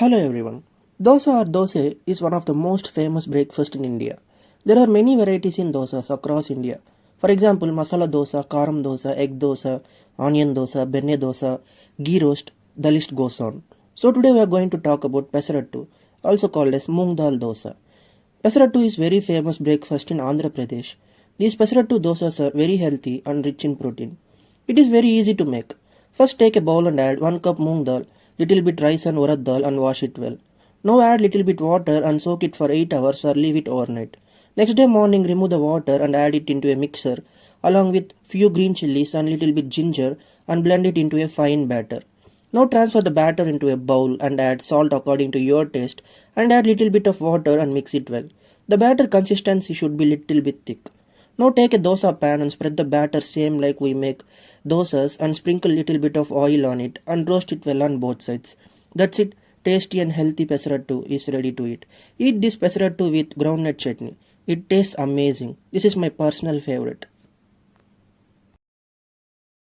Hello everyone. Dosa or dosai is one of the most famous breakfast in India. There are many varieties in dosas across India. For example, Masala dosa, Karam dosa, egg dosa, onion dosa, Benne dosa, ghee roast, the list goes on. So today we are going to talk about Pesarattu, also called as Moong Dal Dosa. Pesarattu is very famous breakfast in Andhra Pradesh. These Pesarattu dosas are very healthy and rich in protein. It is very easy to make. First take a bowl and add 1 cup moong dal, little bit rice and urad dal and wash it well. Now add little bit water and soak it for 8 hours or leave it overnight. Next day morning remove the water and add it into a mixer along with few green chillies and little bit ginger and blend it into a fine batter. Now transfer the batter into a bowl and add salt according to your taste and add little bit of water and mix it well. The batter consistency should be little bit thick. Now take a dosa pan and spread the batter same like we make dosas and sprinkle little bit of oil on it and roast it well on both sides. That's it. Tasty and healthy pesarattu is ready to eat. Eat this pesarattu with groundnut chutney. It tastes amazing. This is my personal favorite.